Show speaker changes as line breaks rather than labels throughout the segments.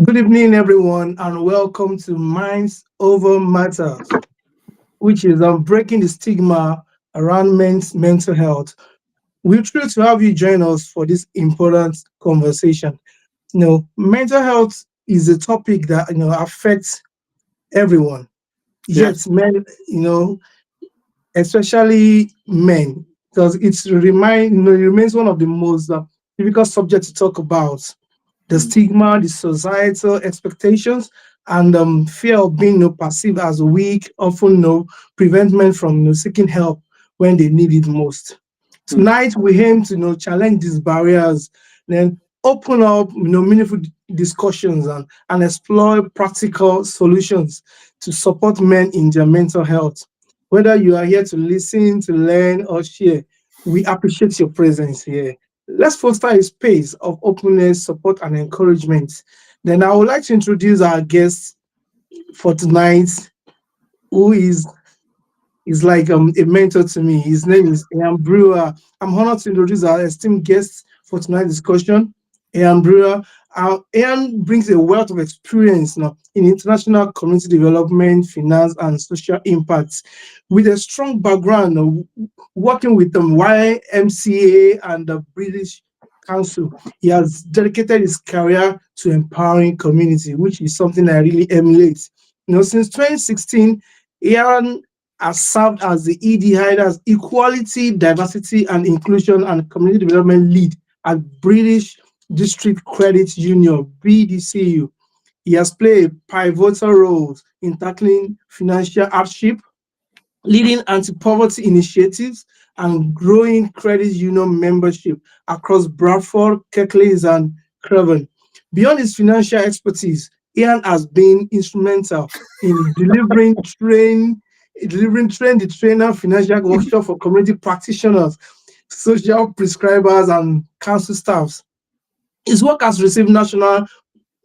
Good evening, everyone, and welcome to Minds Over Matters, which is breaking the stigma around men's mental health. We're thrilled to have you join us for this important conversation. Mental health is a topic that affects everyone.
Yes.
Yet, men, you know, especially men, because it remains one of the most difficult subjects to talk about. The
Mm,
stigma, the societal expectations, and fear of being perceived as weak often prevent men from seeking help when they need it most.
mm,
Tonight we aim to challenge these barriers, then open up meaningful discussions and explore practical solutions to support men in their mental health. Whether you are here to listen, to learn, or share, we appreciate your presence here. Let's foster a space of openness, support, and encouragement. Then I would like to introduce our guest for tonight, who is like a mentor to me. His name is Ian Brewer. I'm honored to introduce our esteemed guest for tonight's discussion, Ian Brewer. Ian brings a wealth of experience now in international community development, finance, and social impacts, with a strong background working with the YMCA and the British Council. He has dedicated his career to empowering community, which is something I really emulate. Since 2016, Ian has served as the EDI, as Equality, Diversity and Inclusion and Community Development Lead at British District Credit Union, BDCU. He has played pivotal roles in tackling financial hardship, leading anti-poverty initiatives, and growing credit union membership across Bradford, Kirklees, and Craven. Beyond his financial expertise, Ian has been instrumental in delivering train the trainer financial workshop for community practitioners, social prescribers, and council staffs. His work has received national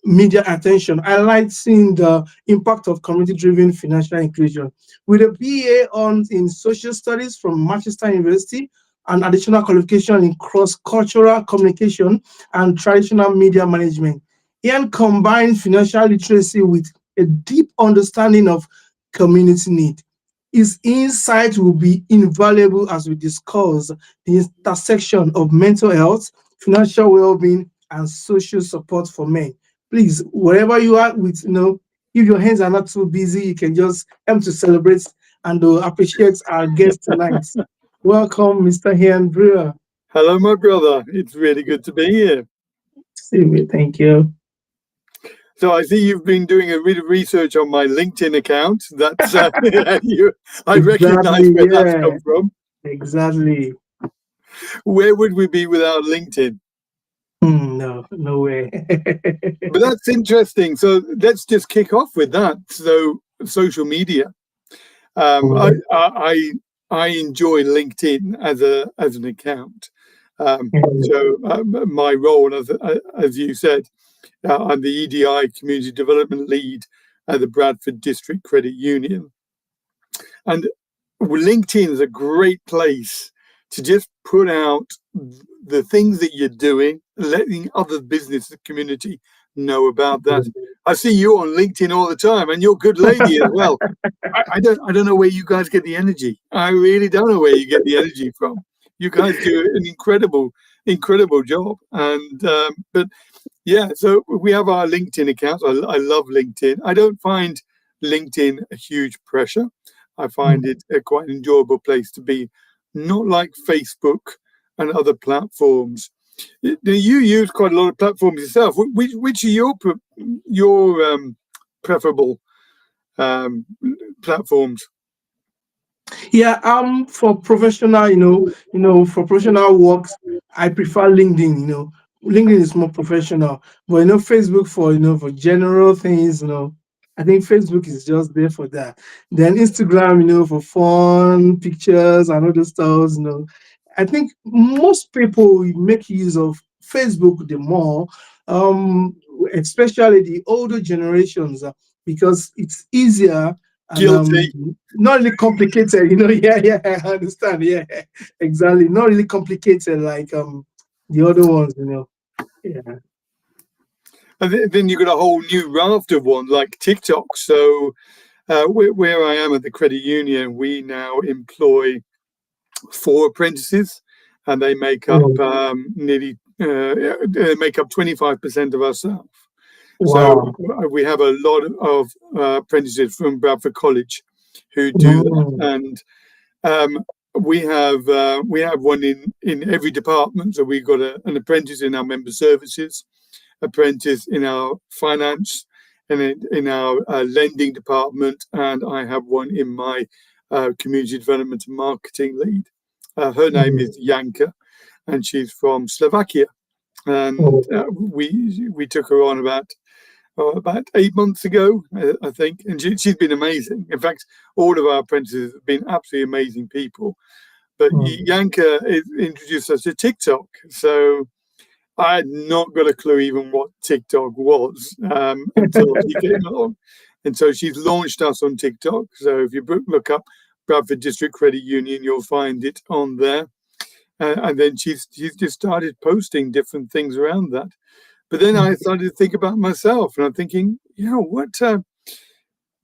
media attention, highlighting the impact of community-driven financial inclusion. With a BA in social studies from Manchester University, and additional qualification in cross-cultural communication and traditional media management, Ian combined financial literacy with a deep understanding of community need. His insight will be invaluable as we discuss the intersection of mental health, financial well-being, and social support for men. Please, wherever you are, if your hands are not too busy, you can just help to celebrate and appreciate our guest tonight. Welcome, Mr. Ian Brewer.
Hello, my brother. It's really good to be here.
Thank you.
So I see you've been doing a bit of research on my LinkedIn account. That's I recognise
Exactly,
where that's
yeah,
come from.
exactly.
Where would we be without LinkedIn?
No, no way.
But that's interesting. So let's just kick off with that. So social media. Um, I, I I enjoy LinkedIn as an account. My role, as you said, I'm the EDI Community Development Lead at the Bradford District Credit Union, and LinkedIn is a great place to just put out the things that you're doing, letting other business community know about that. I see you on LinkedIn all the time, and you're a good lady as well. I don't know where you guys get the energy. I really don't know where you get the energy from. You guys do an incredible job. And but yeah, so we have our LinkedIn accounts. I love LinkedIn. I don't find LinkedIn a huge pressure. I find it a quite enjoyable place to be, not like Facebook and other platforms. You use quite a lot of platforms yourself. Which are your preferable um, platforms?
Yeah, for professional, for professional works, I prefer LinkedIn. LinkedIn is more professional, but Facebook for for general things. I think Facebook is just there for that. Then Instagram, for fun pictures and other stuff. I think most people make use of Facebook the more, um, especially the older generations, because it's easier and
Guilty.
not really complicated. Yeah, yeah, I understand. Yeah, exactly. Not really complicated like the other ones. Yeah.
And then you've got a whole new raft of ones like TikTok. So where I am at the credit union, we now employ 4 apprentices, and they make up
Oh,
nearly they make up 25% of our staff. So
wow.
we have a lot of apprentices from Bradford College who do that,
Mm,
and we have one in every department. So we've got an apprentice in our member services, apprentice in our finance, and in our lending department, and I have one in my community development and marketing lead. Her name
mm,
is Janka, and she's from Slovakia. And
oh,
we took her on about 8 months ago, I think, and she's been amazing. In fact, all of our apprentices have been absolutely amazing people. But
mm,
Janka introduced us to TikTok, so I had not got a clue even what TikTok was until she came along. And so she's launched us on TikTok. So if you look up Bradford District Credit Union, you'll find it on there. And then she's just started posting different things around that. But then I started to think about myself, and I'm thinking,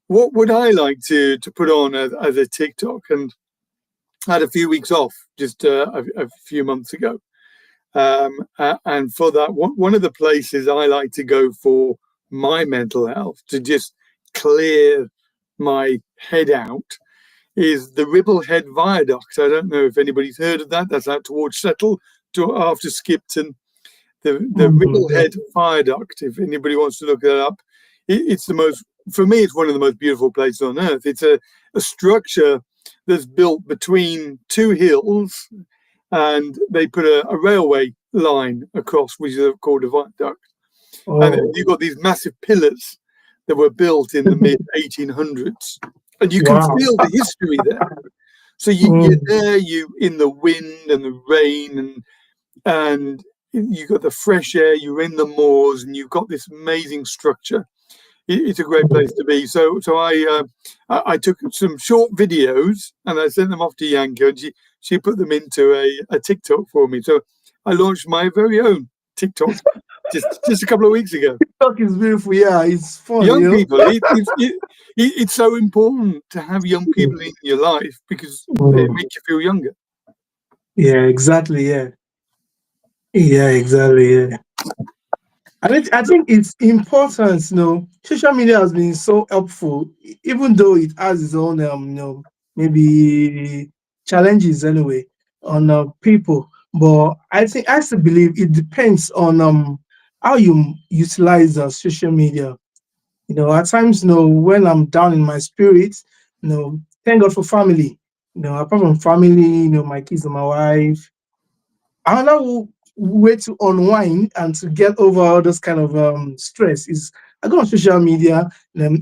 what would I like to put on as a TikTok? And I had a few weeks off just a few months ago. And for that, one of the places I like to go for my mental health to just clear my head out is the Ribblehead Viaduct. I don't know if anybody's heard of that. That's out towards Settle, after Skipton. The
mm, yeah.
Ribblehead Viaduct, if anybody wants to look that up, it's the most, for me, it's one of the most beautiful places on earth. It's a structure that's built between 2 hills, and they put a railway line across, which is called a viaduct. And
Oh,
you've got these massive pillars that were built in the mid 1800s, and you can
wow.
feel the history there. So you're
Mm,
there, you in the wind and the rain, and you got the fresh air. You're in the moors, and you've got this amazing structure. It's a great
mm.
place to be. So I took some short videos and I sent them off to Yanko, and she put them into a TikTok for me. So I launched my very own TikTok just a couple of weeks ago.
TikTok is beautiful. Yeah, it's fun,
Young
you know.
people, it's so important to have young people in your life because they
Mm.
make you feel younger.
Yeah, exactly. Yeah. Yeah, exactly. Yeah. I think it's important, social media has been so helpful, even though it has its own, maybe challenges anyway on people. But I still believe it depends on how you utilize social media. At times, when I'm down in my spirit, thank God for family. Apart from family, my kids and my wife, another way to unwind and to get over all this kind of stress is I go on social media,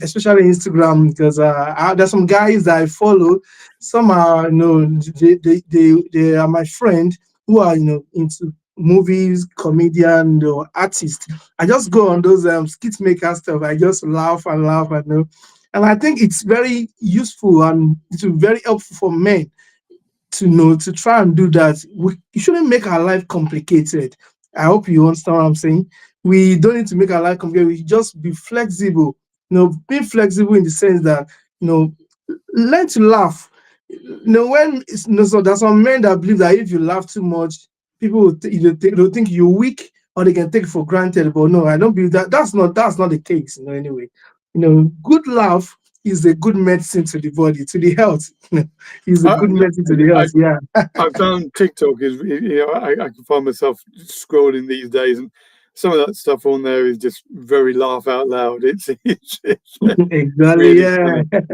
especially Instagram, because there's some guys that I follow. Some are, they are my friend who are, into movies, comedian, artists. I just go on those skit maker stuff. I just laugh and laugh and I think it's very useful and it's very helpful for men to try and do that. You shouldn't make our life complicated. I hope you understand what I'm saying. We don't need to make our life complicated. We just be flexible. Being flexible in the sense that you know learn to laugh. When so there's some men that believe that if you laugh too much, people will they'll think you're weak or they can take it for granted. But no, I don't believe that. That's not the case. Anyway, good laugh is a good medicine to the body, to the health. Is a
I,
good medicine to the
I,
health. Yeah.
I found TikTok is, I can find myself scrolling these days, and some of that stuff on there is just very laugh out loud. It's
Exactly.
really
Yeah.
funny.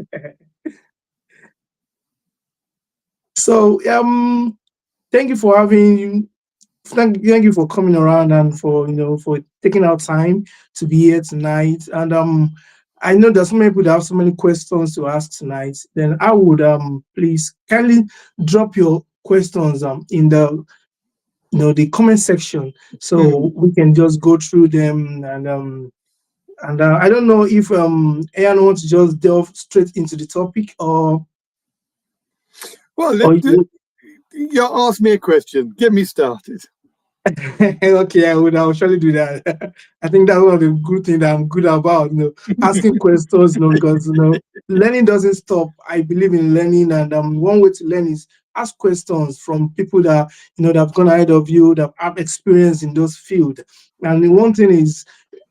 So thank you for having thank you for coming around and for taking out time to be here tonight. And I know there's so many people that have so many questions to ask tonight. Then I would please kindly drop your questions in the comment section
Mm.
so we can just go through them and I don't know if Ayan wants to just delve straight into the topic
Well,
or
you ask me a question. Get me started.
Okay, I'll surely do that. I think that's one of the good things that I'm good about, asking questions, because learning doesn't stop. I believe in learning, and one way to learn is ask questions from people that that have gone ahead of you, that have experience in those fields. And the one thing is,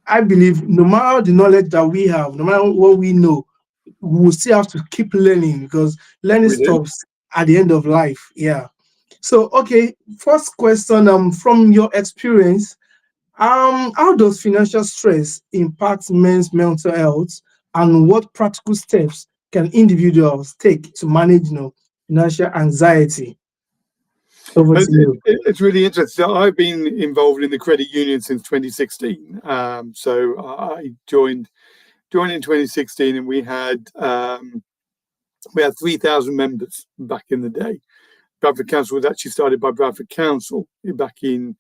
I believe no matter the knowledge that we have, no matter what we know, we will still have to keep learning, because learning
We do.
stops at the end of life. Yeah. So, okay, first question, from your experience, how does financial stress impact men's mental health, and what practical steps can individuals take to manage, financial anxiety? Over to you.
It's really interesting. So I've been involved in the credit union since 2016. So I joined in 2016, and we had 3,000 members back in the day. Bradford Council was actually started by Bradford Council back in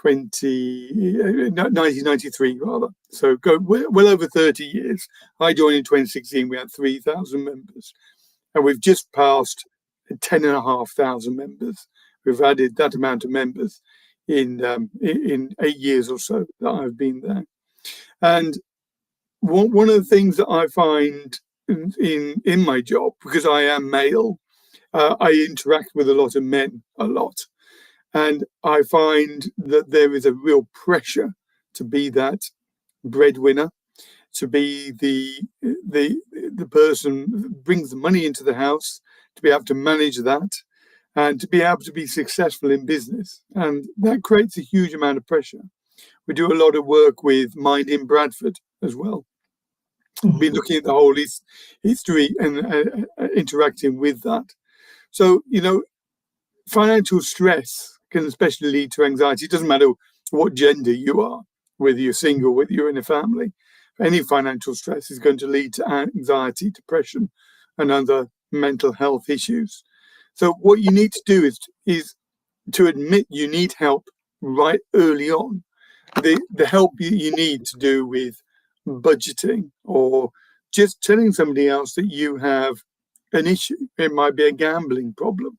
1993, rather. So go well over 30 years. I joined in 2016. We had 3,000 members, and we've just passed 10,500 members. We've added that amount of members in 8 years or so that I've been there. And one of the things that I find in my job, because I am male, I interact with a lot of men a lot, and I find that there is a real pressure to be that breadwinner, to be the person that brings the money into the house, to be able to manage that, and to be able to be successful in business. And that creates a huge amount of pressure. We do a lot of work with Mind in Bradford as well. Been
Mhm.
looking at the whole history and interacting with that. So, financial stress can especially lead to anxiety. It doesn't matter what gender you are, whether you're single, whether you're in a family. Any financial stress is going to lead to anxiety, depression, and other mental health issues. So what you need to do is to admit you need help right early on. The help you need to do with budgeting, or just telling somebody else that you have an issue. It might be a gambling problem.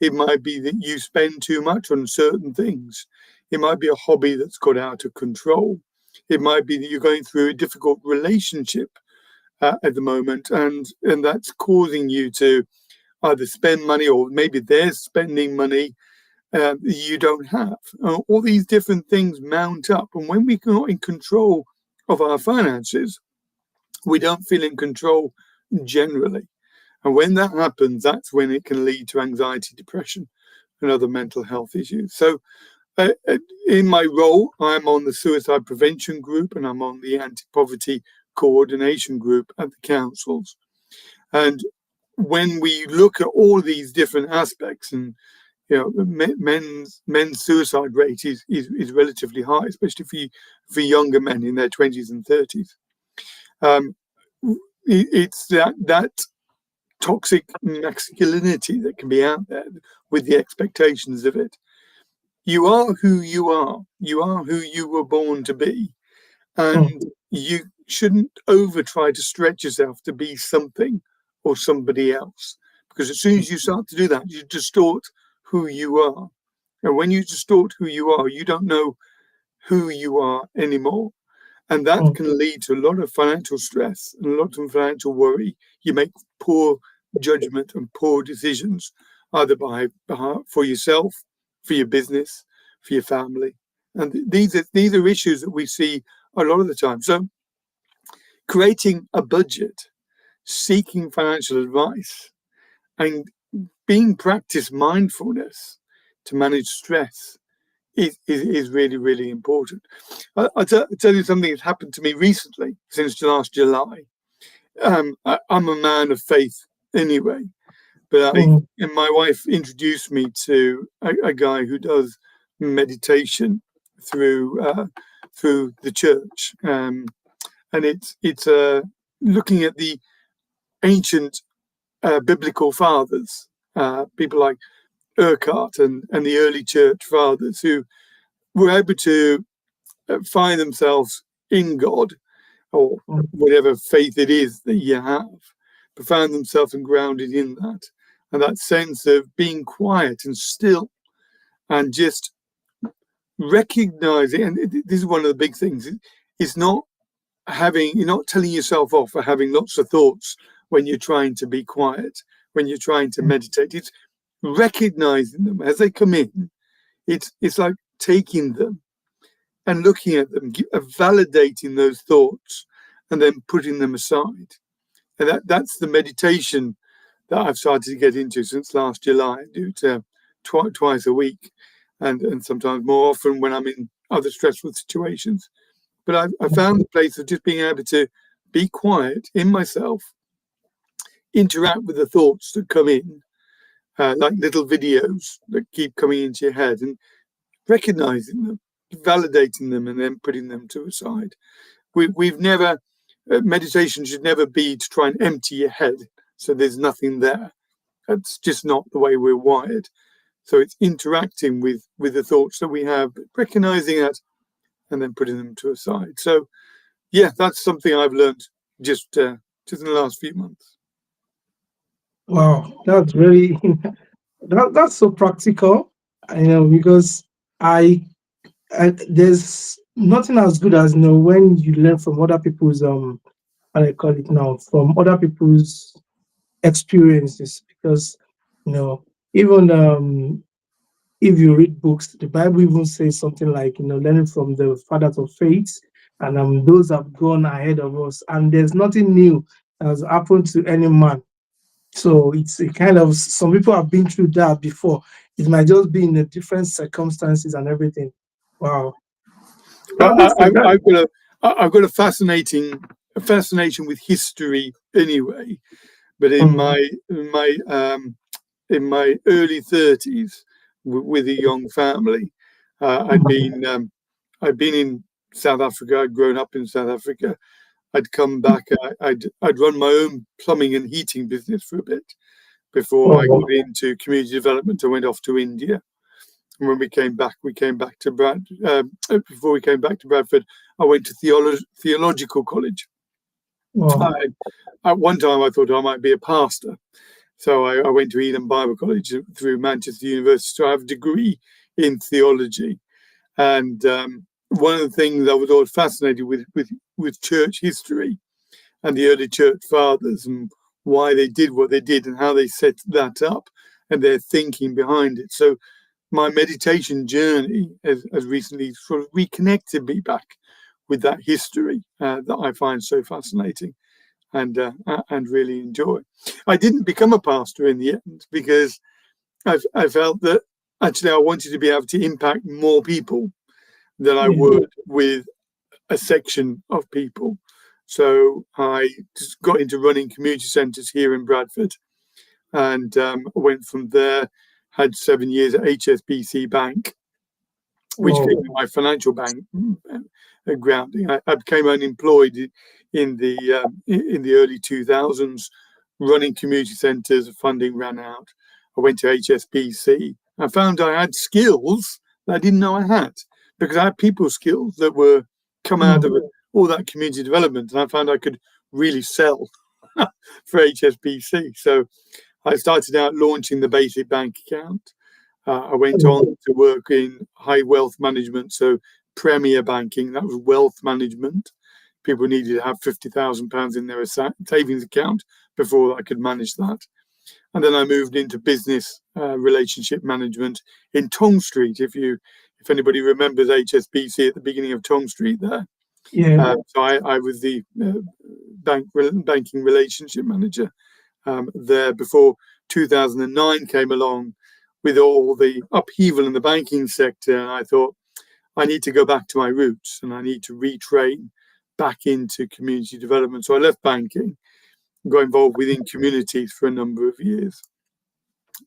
It might be that you spend too much on certain things. It might be a hobby that's got out of control. It might be that you're going through a difficult relationship at the moment, and that's causing you to either spend money, or maybe they're spending money you don't have. All these different things mount up, and when we're not in control of our finances, we don't feel in control generally. And when that happens, that's when it can lead to anxiety, depression, and other mental health issues. So, in my role, I'm on the suicide prevention group, and I'm on the anti poverty coordination group at the councils. And when we look at all these different aspects, and men's suicide rate is relatively high, especially for younger men in their 20s and 30s. Um, it's that toxic masculinity that can be out there with the expectations of it. You are who you are. You are who you were born to be. And
Mm,
you shouldn't over try to stretch yourself to be something or somebody else. Because as soon as you start to do that, you distort who you are. And when you distort who you are, you don't know who you are anymore. And that
mm,
can lead to a lot of financial stress and a lot of financial worry. You make poor judgment and poor decisions, either for yourself, for your business, for your family. And these are issues that we see a lot of the time. So creating a budget, seeking financial advice, and being practice mindfulness to manage stress is really, really important. I'll tell you something that's happened to me recently since last July. I'm a man of faith anyway, but
mm,
and my wife introduced me to a guy who does meditation through through the church, and it's looking at the ancient biblical fathers, people like Urquhart and the early church fathers who were able to find themselves in God, or
mm,
whatever faith it is that you have, but found themselves and grounded in that. And that sense of being quiet and still, and just recognizing, and this is one of the big things, it's not you're not telling yourself off for having lots of thoughts when you're trying to be quiet, when you're trying to meditate. It's recognizing them as they come in. It's like taking them and looking at them, validating those thoughts, and then putting them aside. And that's the meditation that I've started to get into since last July. I do it twice a week, and sometimes more often when I'm in other stressful situations. But I found the place of just being able to be quiet in myself, interact with the thoughts that come in, like little videos that keep coming into your head, and recognizing them, validating them, and then putting them to a side. We've never, meditation should never be to try and empty your head so there's nothing there. That's just not the way we're wired. So it's interacting with the thoughts that we have, recognizing that, and then putting them to a side. So yeah, that's something I've learned just in the last few months.
Wow, that's really that's so practical. Because I, there's nothing as good as when you learn from other people's how do I call it now, from other people's experiences. Because you know even if you read books, the Bible even says something like, learning from the fathers of faith, and those have gone ahead of us, and there's nothing new that has happened to any man. So it's a kind of, some people have been through that before. It might just be in a different circumstances and everything. Wow, that's the that.
I've got a fascination with history anyway. But in
Mm,
my in my early 30s, with a young family, I'd been in South Africa. I'd grown up in South Africa. I'd come back. I'd run my own plumbing and heating business for a bit before I
wow,
got into community development. I went off to India. And when we came back to before we came back to Bradford, I went to theological college.
wow,
At one time, I thought I might be a pastor. So I went to Eden Bible College through Manchester University. So I have a degree in theology. And one of the things I was always fascinated with church history and the early church fathers, and why they did what they did and how they set that up and their thinking behind it. So my meditation journey has recently sort of reconnected me back with that history that I find so fascinating and really enjoy. I didn't become a pastor in the end because I felt that actually I wanted to be able to impact more people than I
yeah,
would with a section of people. So I just got into running community centres here in Bradford, and went from there. Had 7 years at HSBC Bank, which gave
wow,
me my financial bank grounding. I became unemployed in the early 2000s, running community centres. Funding ran out. I went to HSBC. I found I had skills that I didn't know I had, because I had people skills that were come out
mm,
of all that community development, and I found I could really sell for HSBC. So I started out launching the basic bank account. I went
mm,
on to work in high wealth management, so premier banking, that was wealth management. People needed to have £50,000 in their savings account before I could manage that. And then I moved into business relationship management in Tong Street. If anybody remembers HSBC at the beginning of Tong Street there,
yeah,
so I was the banking relationship manager there before 2009 came along with all the upheaval in the banking sector. And I thought, I need to go back to my roots and I need to retrain back into community development. So I left banking, got involved within communities for a number of years.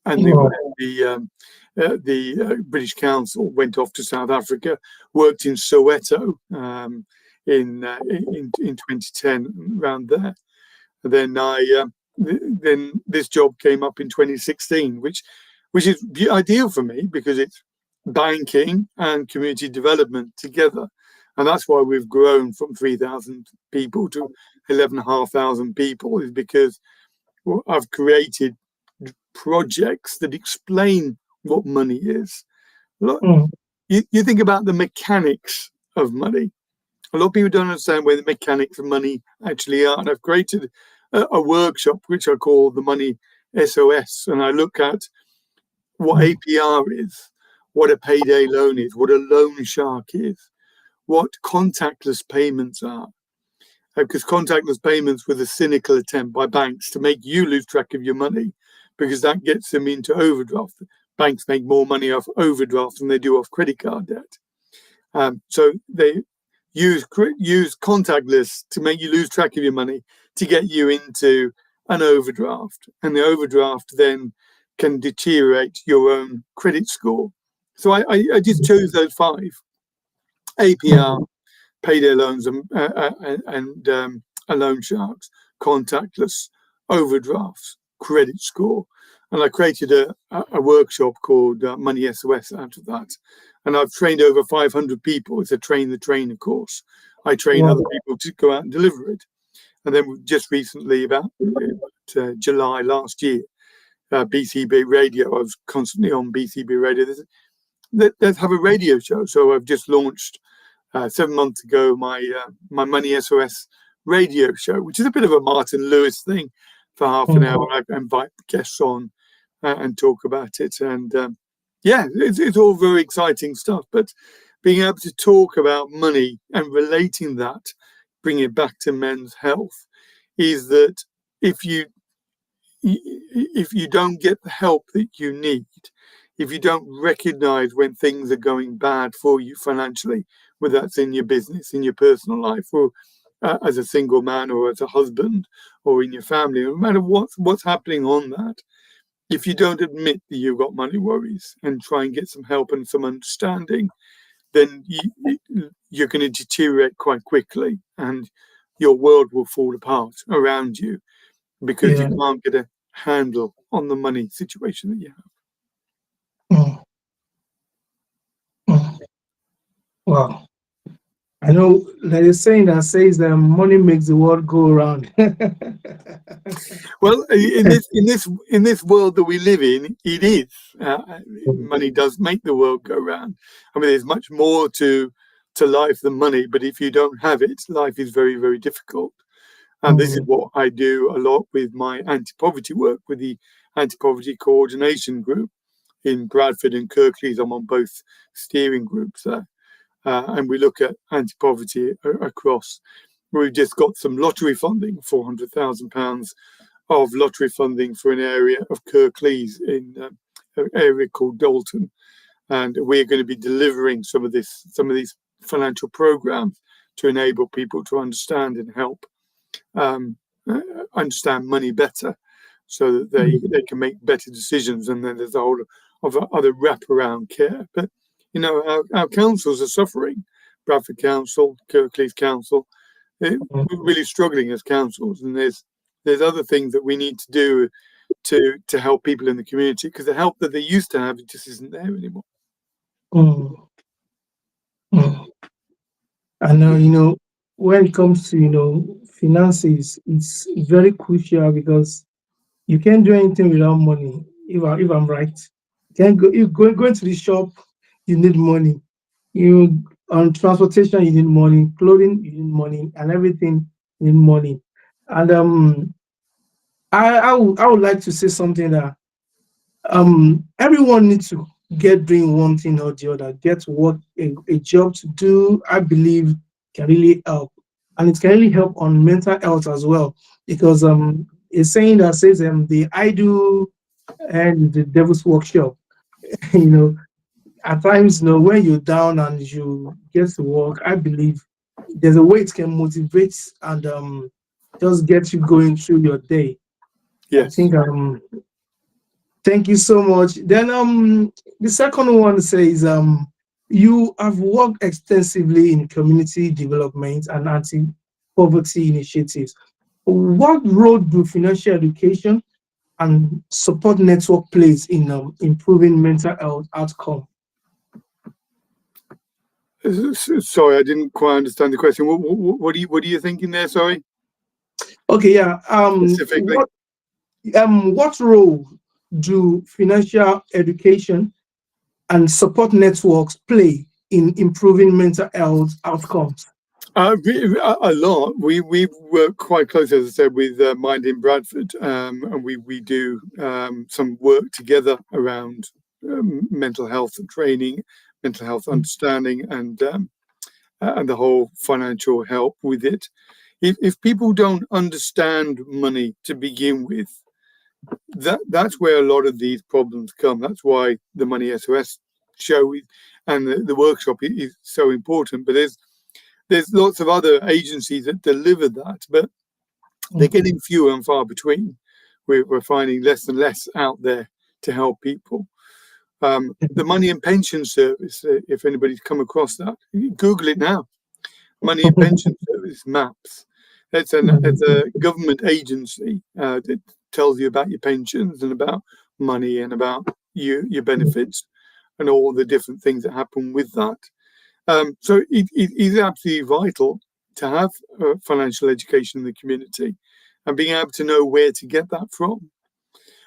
And
wow,
the British Council went off to South Africa, worked in Soweto in 2010, around there. And then this job came up in 2016, which is ideal for me because it's banking and community development together. And that's why we've grown from 3,000 people to 11,500 people, is because I've created projects that explain what money is.
mm,
you think about the mechanics of money. A lot of people don't understand where the mechanics of money actually are. And I've created a workshop which I call the Money SOS. And I look at what APR is, what a payday loan is, what a loan shark is, what contactless payments are. Because contactless payments were the cynical attempt by banks to make you lose track of your money, because that gets them into overdraft. Banks make more money off overdraft than they do off credit card debt. So they use contactless to make you lose track of your money to get you into an overdraft. And the overdraft then can deteriorate your own credit score. So I just chose those 5: APR, payday loans, and loan sharks, contactless, overdrafts, credit score. And I created a workshop called Money SOS out of that. And I've trained over 500 people. It's a train the trainer course. I train other people to go out and deliver it. And then just recently, about July last year, BCB Radio, I was constantly on BCB Radio. Let's have a radio show. So I've just launched 7 months ago my Money SOS radio show, which is a bit of a Martin Lewis thing for half an hour. I invite guests on and talk about it. And it's all very exciting stuff. But being able to talk about money and relating that, bringing it back to men's health, is that if you don't get the help that you need, if you don't recognize when things are going bad for you financially, whether that's in your business, in your personal life, or as a single man, or as a husband, or in your family, no matter what's happening on that, if you don't admit that you've got money worries and try and get some help and some understanding, then you're going to deteriorate quite quickly, and your world will fall apart around you because you can't get a handle on the money situation that you have.
Wow. I know there is saying that says that money makes the world go around.
Well, in this world that we live in, it is. Money does make the world go round. I mean, there's much more to life than money, but if you don't have it, life is very, very difficult. And this is what I do a lot with my anti-poverty work, with the Anti-Poverty Coordination Group in Bradford and Kirklees. I'm on both steering groups there. And we look at anti-poverty across. We've just got some lottery funding, £400,000 of lottery funding for an area of Kirklees in an area called Dalton. And we're going to be delivering some of these financial programs to enable people to understand and help understand money better, so that they can make better decisions. And then there's a whole of other wraparound care. But our councils are suffering. Bradford Council, Kirklees Council, we're really struggling as councils. And there's other things that we need to do to help people in the community, because the help that they used to have, it just isn't there anymore.
And when it comes to finances, it's very crucial, because you can't do anything without money. If I'm right, you go to the shop, you need money. You on transportation, you need money. Clothing, you need money, and everything, you need money. And I would like to say something that everyone needs to get doing one thing or the other, get work, a job to do. I believe can really help, and it can really help on mental health as well, because a saying that says the idle and the devil's workshop. you know at times, when you're down and you get to work, I believe there's a way it can motivate and just get you going through your day. I
Yes.
think thank you so much. Then the second one says you have worked extensively in community development and anti-poverty initiatives. What role do financial education and support network plays in improving mental health outcome?
Sorry, I didn't quite understand the question. What are you thinking there? Sorry.
Okay, yeah.
Specifically.
What role do financial education and support networks play in improving mental health outcomes?
A lot. We work quite close, as I said, with Mind in Bradford, and we do some work together around mental health and training, mental health understanding, and the whole financial help with it. If people don't understand money to begin with, that's where a lot of these problems come. That's why the Money SOS show and the workshop is so important. But there's lots of other agencies that deliver that, but they're
Mm,
getting fewer and far between. We're finding less and less out there to help people. The Money and Pension Service, if anybody's come across that, Google it now. Money and Pension Service, MAPS. It's
mm,
a government agency that tells you about your pensions and about money and about your benefits and all the different things that happen with that. So it is absolutely vital to have financial education in the community and being able to know where to get that from.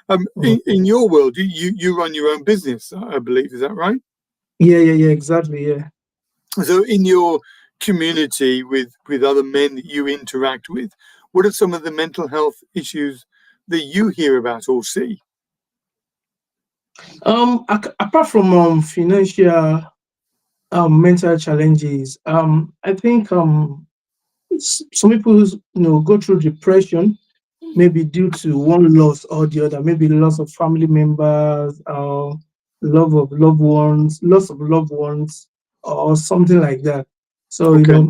mm.
In your world, you run your own business, I believe, is that right?
Yeah, exactly. Yeah.
So in your community with other men that you interact with, what are some of the mental health issues that you hear about or see?
Apart from financial mental challenges, I think some people go through depression, maybe due to one loss or the other, maybe loss of family members, loss of loved ones, or something like that. So,
Okay.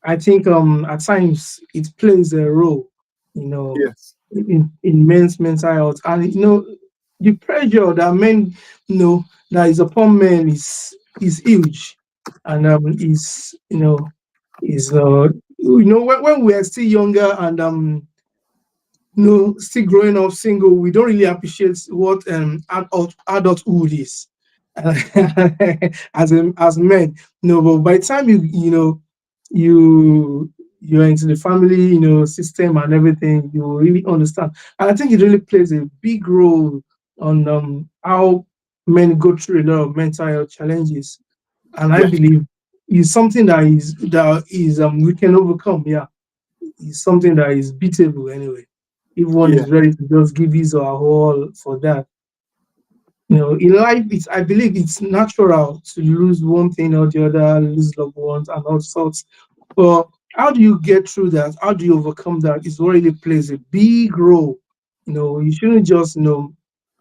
I think at times it plays a role, you know,
Yes.
in men's mental health. And the pressure that men, that is upon men is huge. And is when we are still younger and still growing up single, we don't really appreciate what adulthood is as men. No, but by the time you you're into the family, system and everything, you will really understand. And I think it really plays a big role on how men go through a lot of mental health challenges. And I
Yes.
believe is something that is we can overcome. Yeah, is something that is beatable anyway. If one
Yeah.
is ready to just give his or her all for that. In life, I believe it's natural to lose one thing or the other, lose loved ones and all sorts. But how do you get through that? How do you overcome that? Is what really plays a big role. You shouldn't just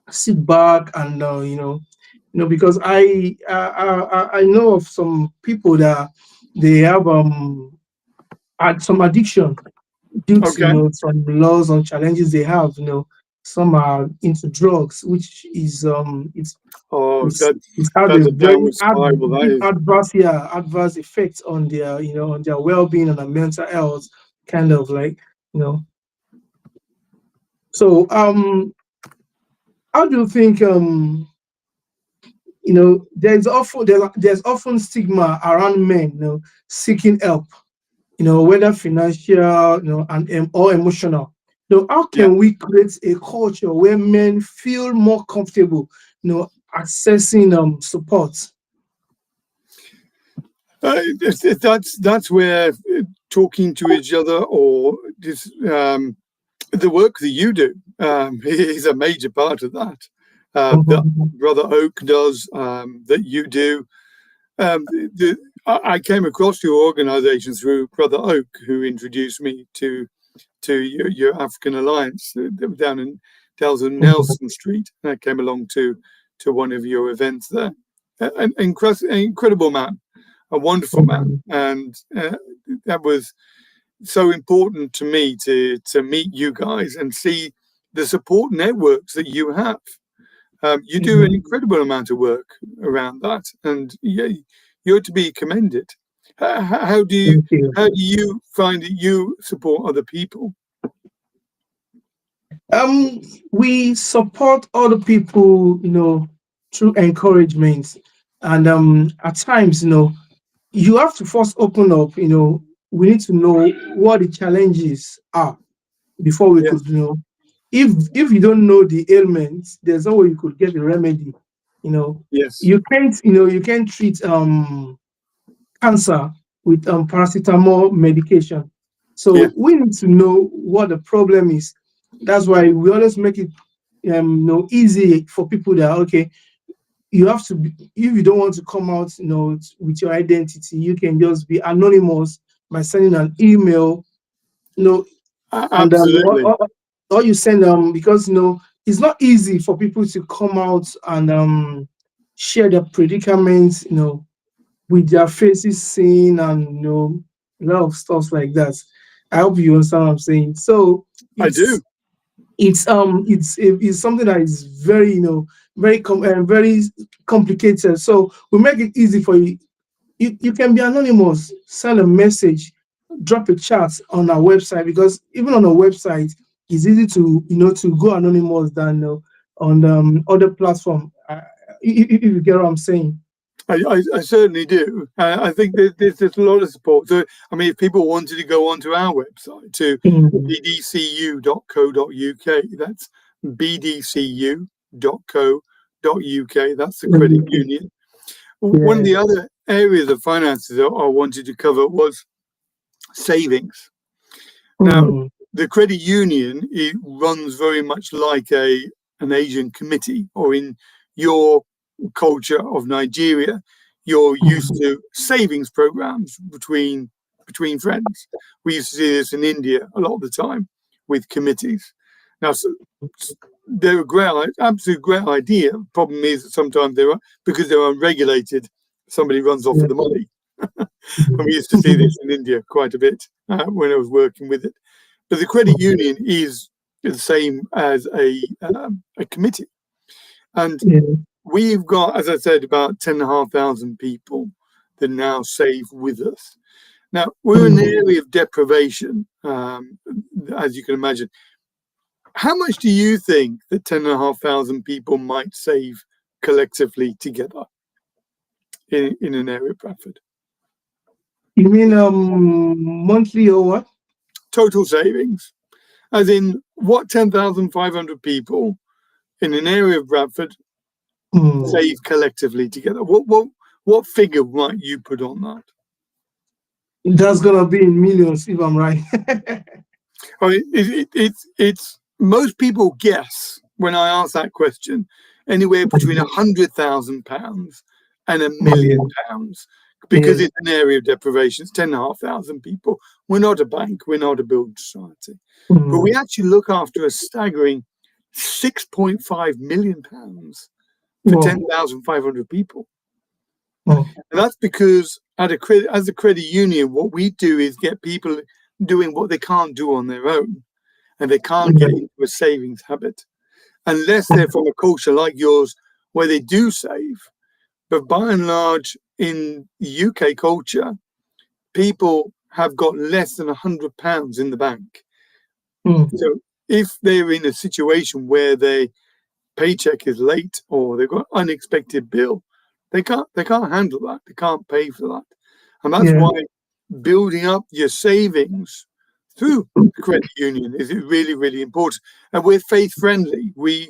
sit back and because I know of some people that they have had some addiction due to
Okay.
some laws and challenges they have. Some are into drugs, which is
Oh,
it's had
that's
a
a
very
downward spiral. That
deep
is.
adverse effect on their on their well-being and their mental health, kind of like you know so how do you think there's often stigma around men seeking help, whether financial, and or emotional. How
Yeah.
can we create a culture where men feel more comfortable, accessing support?
That's where talking to each other or just the work that you do is a major part of that. That
Mhm.
Brother Oak does, that you do. I came across your organisation through Brother Oak, who introduced me to your African Alliance down in Dalton
Mhm.
Nelson Street. I came along to one of your events there. An incredible man, a wonderful man,
Mhm.
and that was so important to me to meet you guys and see the support networks that you have. You do an
Mhm.
incredible amount of work around that, and yeah, you're to be commended. How do you
Thank you.
find that you support other people?
Um, we support other people, through encouragement, and at times, you have to first open up. We need to know what the challenges are before we could,
Yes.
if you don't know the ailments, there's no way you could get a remedy. You know,
Yes.
you can't treat cancer with paracetamol medication.
Yeah.
So we need to know what the problem is. That's why we always make it easy for people that, okay, you have to be, if you don't want to come out, with your identity, you can just be anonymous by sending an email, you know, and
Absolutely.
or you send because it's not easy for people to come out and share their predicaments, with their faces seen, and a lot of stuff like that. I hope you understand what I'm saying. So
I do.
it's something that is very very complicated. So we make it easy for you. You can be anonymous, send a message, drop a chat on our website, because even on a website it's easy to to go anonymous than on other platform. If you get what I'm saying.
I certainly do. I think there's a lot of support. So, I mean, if people wanted to go onto our website to
Mm,
bdcu.co.uk, that's bdcu.co.uk, that's the credit
okay.
union. One of
Yeah.
the other areas of finances that I wanted to cover was savings. Now,
Mm,
the credit union, it runs very much like an Asian committee, or in your culture of Nigeria, you're used
mm,
to savings programs between friends. We used to see this in India a lot of the time with committees. Now, they're a absolute great idea. Problem is that sometimes because they're unregulated, somebody runs off
yeah.
with the money. And we
Mm,
used to see this in India quite a bit when I was working with it. But the credit union is the same as a committee. And
yeah.
we've got, as I said, about 10,500 people that now save with us. Now, we're in an
Mm.
area of deprivation, as you can imagine. How much do you think that 10,500 people might save collectively together in an area of Bradford?
You mean monthly or what?
Total savings, as in what 10,500 people in an area of Bradford
Mm.
save collectively together? What figure might you put on that?
That's gonna be in millions if I'm right.
I mean, it's most people guess when I ask that question anywhere between £100,000 and £1 million,
Mm.
because
Yeah.
it's an area of deprivation. It's 10,500 people. We're not a bank. We're not a building society, but we
Mm.
actually look after a staggering £6.5 million for
Wow.
10,500 people.
Mm.
And that's because as a credit union, what we do is get people doing what they can't do on their own, and they can't get
Mm.
into a savings habit unless they're from a culture like yours where they do save. But by and large, in UK culture, people have got less than £100 in the bank.
Mm.
So if they're in a situation where their paycheck is late or they've got unexpected bill, they can't handle that. They can't pay for that. And that's
Yeah.
why building up your savings through the credit union is really, really important. And we're faith friendly. We're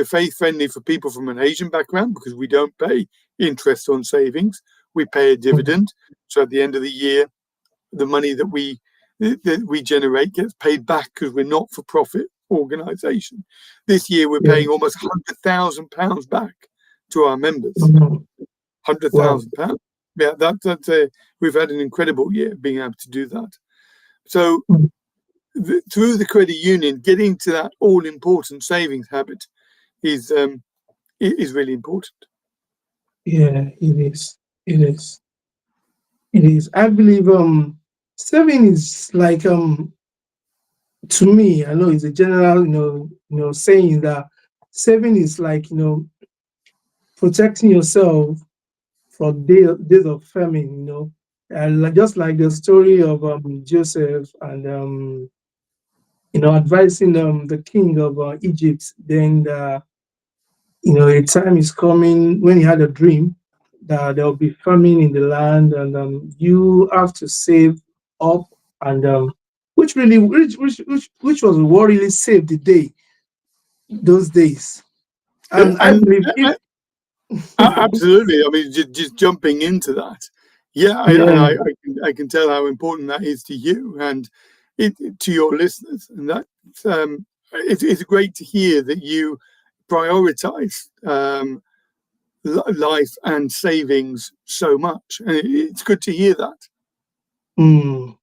faith friendly for people from an Asian background because we don't pay interest on savings. We pay a
Mm.
dividend. So at the end of the year, the money that we generate gets paid back because we're not for profit organisation. This year we're
Yeah.
paying almost £100,000 back to our members.
Mm. Wow.
£100,000. Yeah, that's we've had an incredible year being able to do that. So
Mm.
through the credit union, getting to that all important savings habit is is really important.
Yeah, it is. It is. It is. I believe saving is like to me, I know it's a general, saying that saving is like, protecting yourself from days of famine, and just like the story of Joseph, and advising the king of Egypt. Then a time is coming when he had a dream that there will be famine in the land, and you have to save up, and which was what really saved the day those days.
And,
And I
and
believe it.
Absolutely. I mean, just jumping into that. Yeah,
Yeah.
I can tell how important that is to you and to your listeners. And that it's great to hear that you prioritize life and savings so much. And it's good to hear that.
Mm.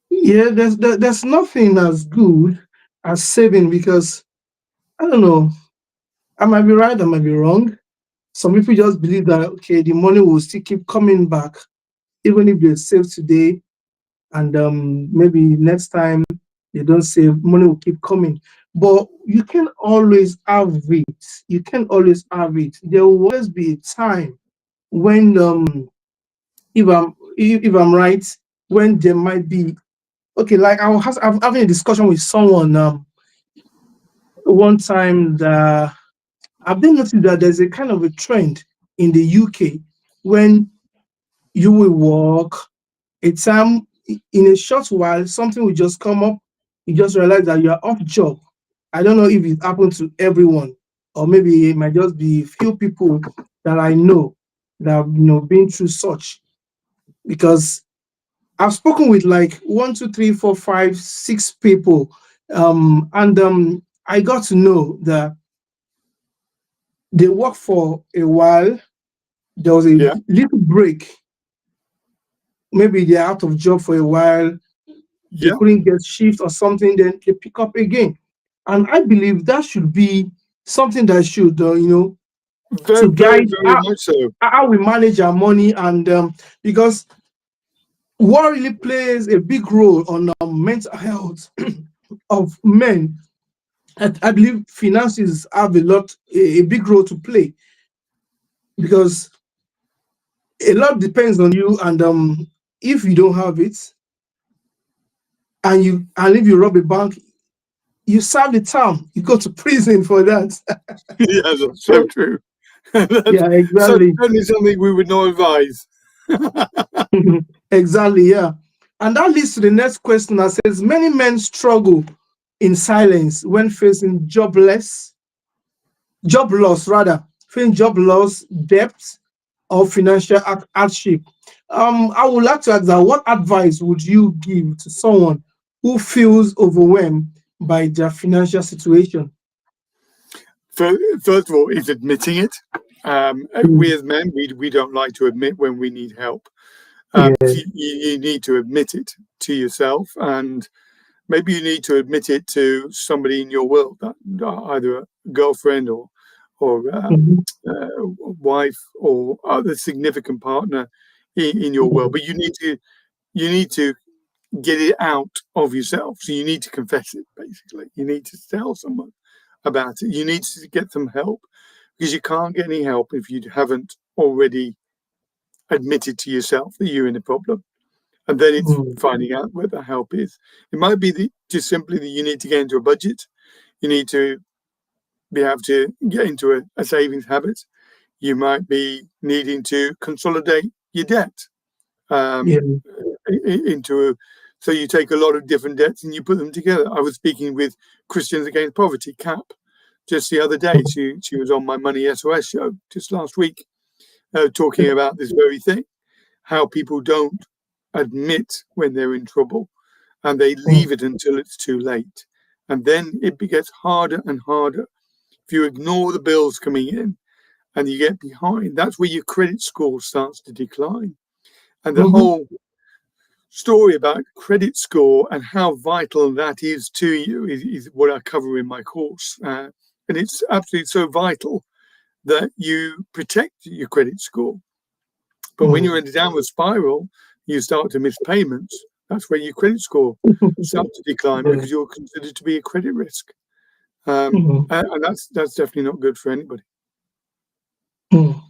Yeah, there's nothing as good as saving because I don't know. I might be right, I might be wrong. Some people just believe that okay, the money will still keep coming back, even if they save today, and maybe next time they don't save, money will keep coming. But you can always have it. You can always have it. There will always be a time when if I'm right, when there might be okay, like I'm having a discussion with someone one time that I've been noticing that there's a kind of a trend in the UK when you will work a time in a short while, something will just come up. You just realize that you are off job. I don't know if it happened to everyone, or maybe it might just be few people that I know that have been through such. Because I've spoken with like one, two, three, four, five, six people, and I got to know that they work for a while. There was a
Yeah.
little break. Maybe they're out of job for a while. They
Yeah.
couldn't get shift or something. Then they pick up again, and I believe that should be something that should,
Very,
to
very,
guide
very much so.
how we manage our money, and because what really plays a big role on mental health of men, I believe finances have a big role to play because a lot depends on you, and if you don't have it, and if you rob a bank, you serve the term, you go to prison for that.
Yeah, that's so
So
true. That's
yeah, exactly.
certainly something we would not advise.
Exactly, yeah. And that leads to the next question that says many men struggle in silence when facing job loss rather, facing job loss, debt, or financial hardship. I would like to ask that what advice would you give to someone who feels overwhelmed by their financial situation?
First of all, is admitting it.
Mm.
We as men, we don't like to admit when we need help.
Yeah.
So you need to admit it to yourself, and maybe you need to admit it to somebody in your world, either a girlfriend or
Mhm.
wife or other significant partner in your world.
Mhm.
But you need to get it out of yourself. So you need to confess it. Basically, you need to tell someone about it. You need to get some help because you can't get any help if you haven't already admitted to yourself that you're in a problem. And then it's
Mhm.
finding out where the help is. It might be just simply that you need to get into a budget. You need to be able to get into a savings habit. You might be needing to consolidate your debt
Yeah.
um, into a, so you take a lot of different debts and you put them together. I was speaking with Christians Against Poverty, CAP, just the other day. She was on my Money SOS show just last week, talking about this very thing, how people don't admit when they're in trouble and they
Mhm.
leave it until it's too late. And then it gets harder and harder. If you ignore the bills coming in and you get behind, that's where your credit score starts to decline. And the
Mhm.
whole story about credit score and how vital that is to you is what I cover in my course. And it's absolutely so vital that you protect your credit score. But when you're
Mhm.
in a downward spiral, you start to miss payments. That's where your credit score starts to decline
Yeah.
because you're considered to be a credit risk.
Mhm.
And that's definitely not good for anybody.
Mhm.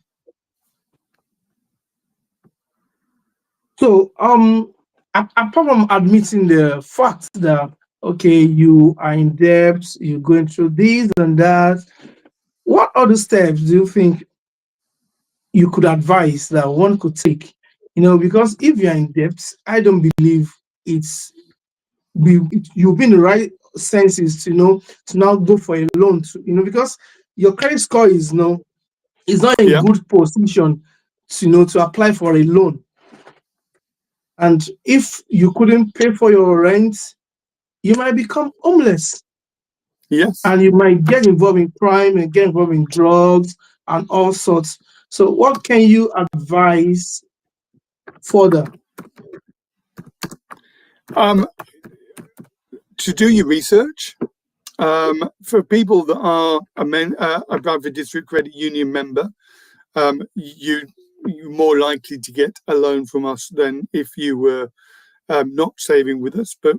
So, apart from admitting the fact that okay, you are in debt, you're going through this and that, what other steps do you think you could advise that one could take? Because if you're in debt, I don't believe it's you'll be in the right senses to to now go for a loan because your credit score is is not in
Yeah.
good position to to apply for a loan. And if you couldn't pay for your rent, you might become homeless
Yes.
and you might get involved in crime and get involved in drugs and all sorts. So, what can you advise further?
Um, to do your research. For people that are a Bradford District Credit Union member, you're more likely to get a loan from us than if you were not saving with us. But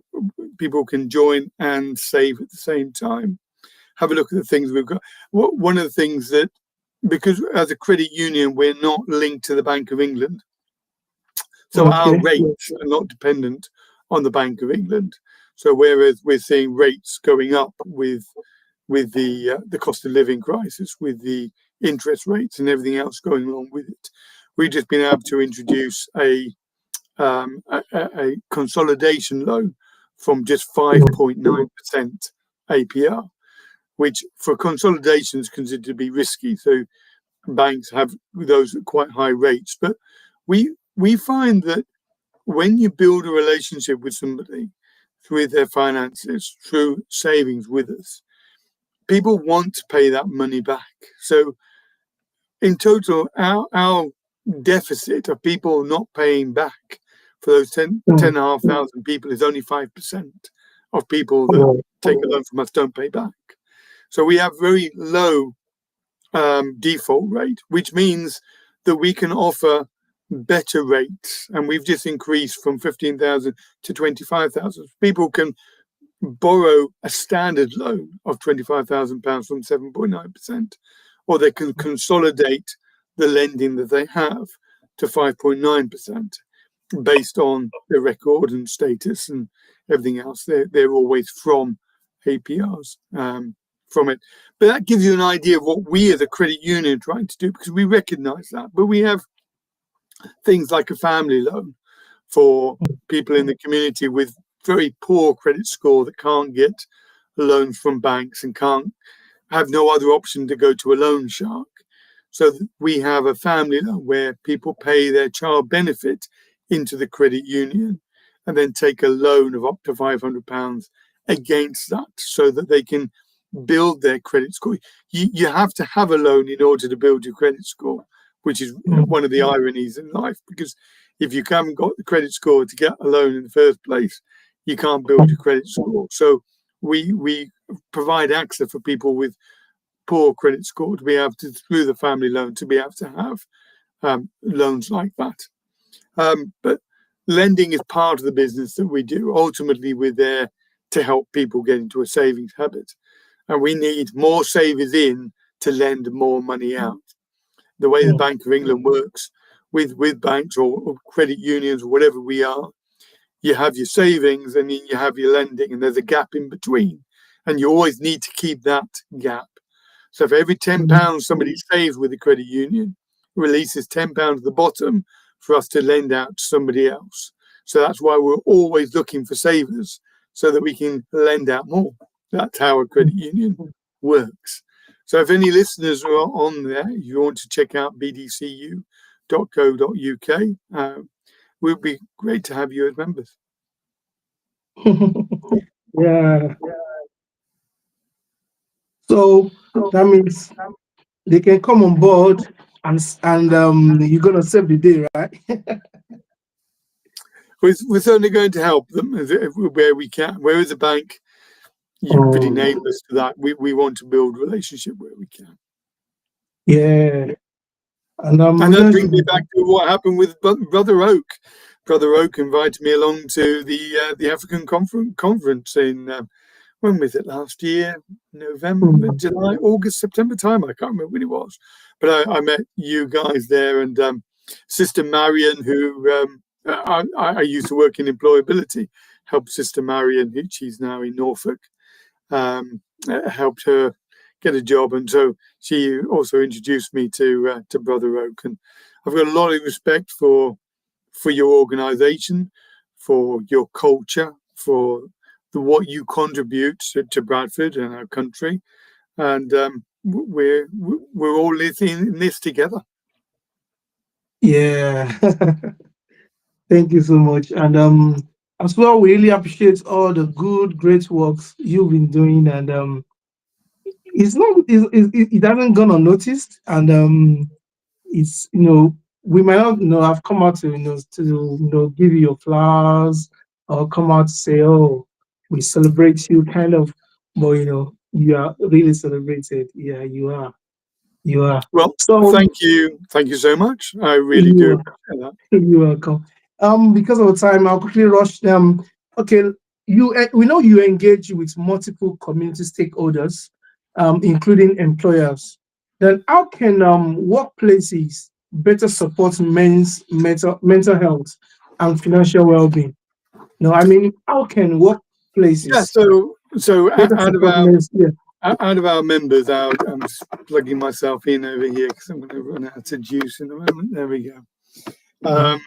people can join and save at the same time. Have a look at the things we've got. One of the things that, because as a credit union, we're not linked to the Bank of England, so our
Okay.
rates are not dependent on the Bank of England. So whereas we're seeing rates going up with the cost of living crisis, with the interest rates and everything else going along with it, we've just been able to introduce a consolidation loan from just 5.9% APR, which for consolidation is considered to be risky. So banks have those at quite high rates, but we find that when you build a relationship with somebody through their finances, through savings with us, people want to pay that money back. So in total, our deficit of people not paying back for those 10,500 people is only 5% of people that take a loan from us don't pay back. So we have very low default rate, which means that we can offer better rates. And we've just increased from 15,000 to 25,000. People can borrow a standard loan of £25,000 from 7.9%, or they can consolidate the lending that they have to 5.9% based on their record and status and everything else. They're always from APRs from it. But that gives you an idea of what we as a credit union are trying to do, because we recognise that. But we have things like a family loan for people in the community with very poor credit score that can't get loans from banks and can't have no other option to go to a loan shark. So we have a family loan where people pay their child benefit into the credit union and then take a loan of up to £500 against that so that they can build their credit score. You have to have a loan in order to build your credit score, which is one of the ironies in life, because if you haven't got the credit score to get a loan in the first place, you can't build your credit score. So we provide access for people with poor credit score to be able to, through the family loan, to be able to have loans like that. But lending is part of the business that we do. Ultimately, we're there to help people get into a savings habit. And we need more savers in to lend more money out. The way the Bank of England works with banks or credit unions or whatever we are, you have your savings and then you have your lending, and there's a gap in between. And you always need to keep that gap. So for every £10 somebody saves with the credit union, releases £10 at the bottom for us to lend out to somebody else. So that's why we're always looking for savers so that we can lend out more. That's how a credit union works. So if any listeners are on there, you want to check out bdcu.co.uk, it would be great to have you as members.
Yeah. So that means they can come on board and you're gonna save the day, right?
We're certainly going to help them where we can. Where is a bank? You pretty named us to that. We want to build relationship where we can.
Yeah. And
And that brings me back to what happened with Brother Oak. Brother Oak invited me along to the African conference in when was it, last year? November, July, August, September time. I can't remember when it was, but I met you guys there, and Sister Marion, who I used to work in employability, helped Sister Marion, she's now in Norfolk, helped her get a job, and so she also introduced me to Brother Oak, and I've got a lot of respect for your organisation, for your culture, for what you contribute to Bradford and our country, and we're all living in this together.
Yeah. Thank you so much. And as well, we really appreciate all the good, great works you've been doing. And it's not, it hasn't gone unnoticed. And it's, we might not, have come out to, give you your flowers or come out to say, oh, we celebrate you, kind of. But, you are really celebrated. Yeah, you are. You are.
Well,
So
thank you so much. I really do
you
appreciate that.
You're welcome. Because of the time, I'll quickly rush them. Okay, we know you engage with multiple community stakeholders, including employers. Then how can workplaces better support men's mental health and financial well-being? No, I mean, how can
Yeah.
workplaces
So
better support men's? Yeah.
out of our members, I'm just plugging myself in over here because I'm going to run out of juice in a moment. There we go.
Mm.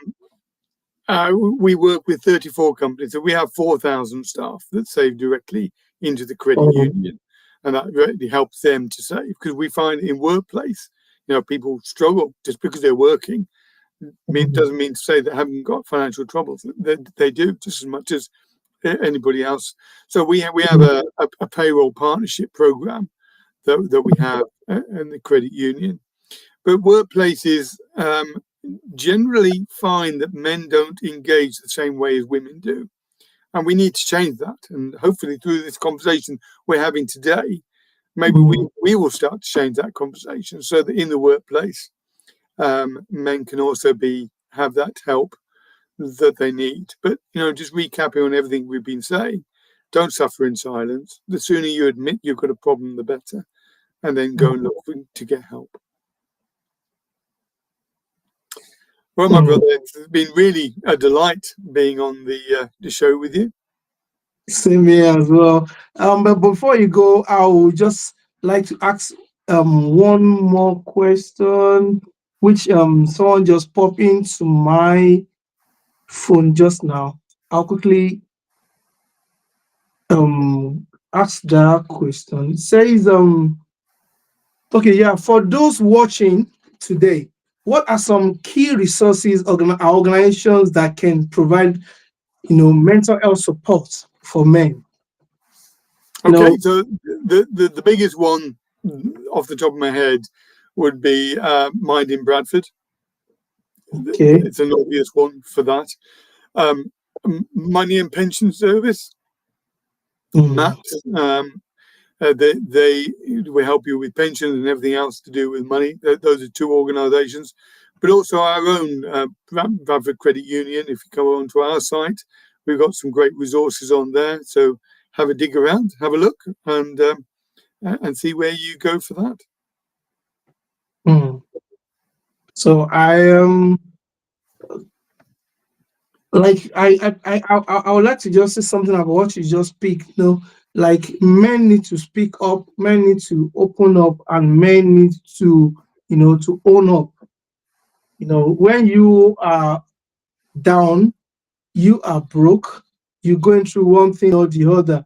Um, we work with 34 companies, so we have 4,000 staff that save directly into the credit
Oh,
union, and that really helps them to save because we find in workplace, people struggle just because they're working.
mm,
Doesn't mean to say they haven't got financial troubles. They do just as much as anybody else. So we have
mm,
a payroll partnership program that we have in the credit union. But workplaces generally find that men don't engage the same way as women do. And we need to change that. And hopefully, through this conversation we're having today, maybe
mm,
we will start to change that conversation so that in the workplace, men can also have that help that they need. But, just recapping on everything we've been saying, don't suffer in silence. The sooner you admit you've got a problem, the better. And then go and
mm,
look to get help. Well, my
mm.
brother, it's been really a delight being on the show with you.
Same here as well. But before you go, I would just like to ask one more question, which someone just popped into my phone just now. I'll quickly ask that question. It says okay, yeah, for those watching today, what are some key resources organizations that can provide mental health support for men? You
Okay,
know,
so the biggest one off the top of my head would be Mind in Bradford.
okay.
It's an obvious one for that. Um, Money and Pension Service,
Mm,
MAPS. They will help you with pensions and everything else to do with money. Those are two organisations, but also our own Bradford Credit Union. If you come onto our site, we've got some great resources on there. So have a dig around, have a look, and see where you go for that.
mm. So I am like I would like to just say something about what you just speak. Like men need to speak up, men need to open up, and men need to to own up. When you are down, you are broke, you're going through one thing or the other.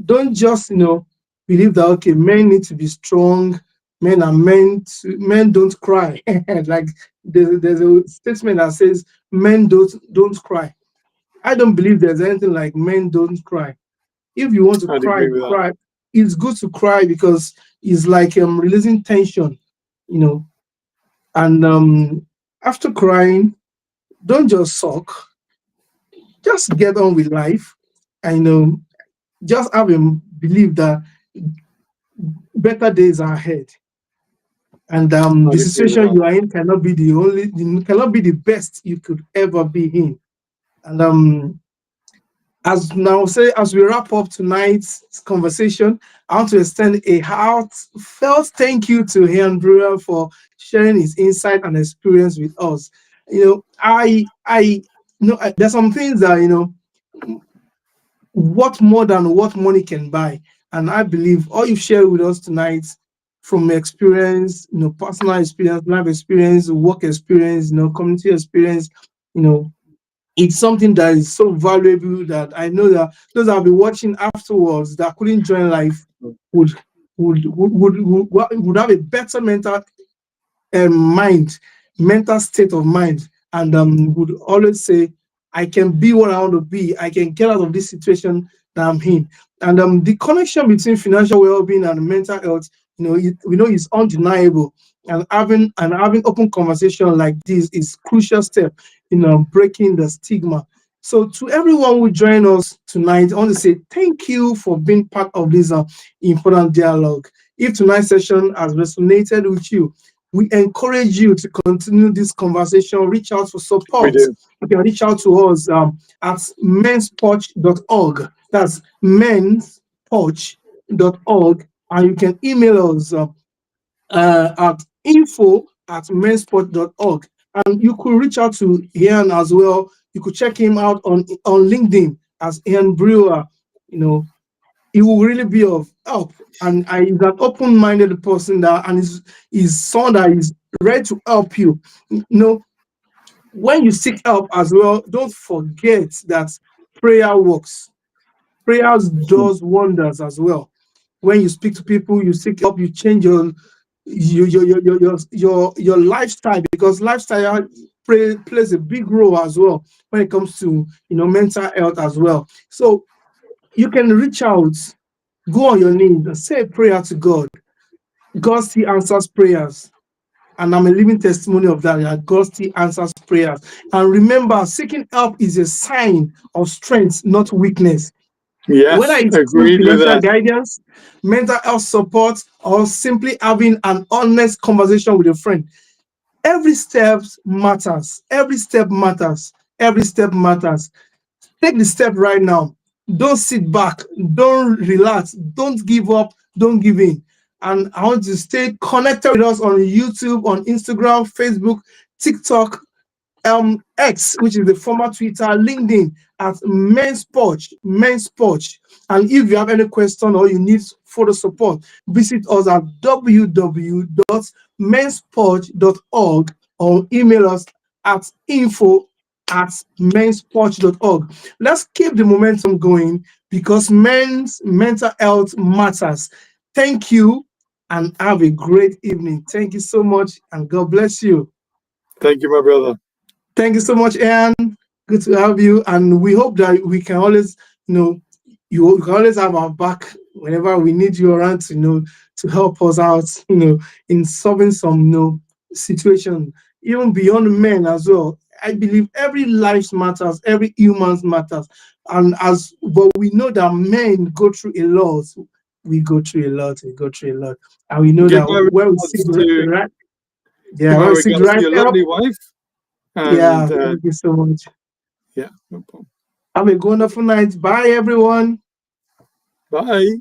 Don't just believe that okay, men need to be strong. Men don't cry. Like there's a statement that says men don't cry. I don't believe there's anything like men don't cry. If you want to
I'd
cry,
agree with that.
cry. It's good to cry because it's like releasing tension, you know. And after crying, don't just sulk. Just get on with life. And just have a believe that better days are ahead. And the
I'd agree with
situation
that.
you are in cannot be the best you could ever be in. And as we wrap up tonight's conversation, I want to extend a heartfelt thank you to Ian Brewer for sharing his insight and experience with us. I know there's some things that what more than what money can buy, and I believe all you've shared with us tonight, from experience, personal experience, life experience, work experience, community experience, you know, it's something that is so valuable that I know that those that will be watching afterwards that couldn't join live would would have a better mind, mental state of mind, and would always say, I can be what I want to be. I can get out of this situation that I'm in. And the connection between financial well-being and mental health, we know is undeniable. And having open conversation like this is crucial step in breaking the stigma. So to everyone who joined us tonight, I want to say thank you for being part of this important dialogue. If tonight's session has resonated with you, we encourage you to continue this conversation. Reach out for
We
support.
do.
You can reach out to us at mensporch.org. That's mensporch.org. And you can email us at info@mensport.org. And you could reach out to Ian as well. You could check him out on LinkedIn as Ian Brewer. You know, he will really be of help. And he's an open-minded person that, and is someone that is ready to help you. When you seek help as well, don't forget that prayer works. Prayers does wonders as well. When you speak to people, you seek help, you change your lifestyle, because lifestyle plays a big role as well when it comes to mental health as well. So you can reach out, go on your knees and say a prayer to God. God still answers prayers. And I'm a living testimony of that God still answers prayers. And remember, seeking help is a sign of strength, not weakness. Whether
Yes,
it's through
agreed with
financial
that.
guidance, mental health support, or simply having an honest conversation with a friend, every step matters. Every step matters. Every step matters. Take the step right now. Don't sit back. Don't relax. Don't give up. Don't give in. And I want you to stay connected with us on YouTube, on Instagram, Facebook, TikTok, X, which is the former Twitter, LinkedIn at Men's Porch. And if you have any question or you need further support, visit us at www.mensporch.org or email us at info@mensporch.org. Let's keep the momentum going because men's mental health matters. Thank you and have a great evening. Thank you so much and God bless you.
Thank you, my brother.
Thank you so much, Anne. Good to have you. And we hope that we can always, you can always have our back whenever we need you around to, to help us out, in solving some, situation, even beyond men as well. I believe every life matters, every human matters. But we know that men go through a lot. We go through a lot, we go through a lot. And we know
Give
that
my
where we seek
regards to
right,
give
yeah,
my
where we seek the
regards to
right
your
help.
lovely wife.
Yeah,
And
thank you so much.
yeah, no problem.
Have a wonderful night. Bye, everyone.
Bye.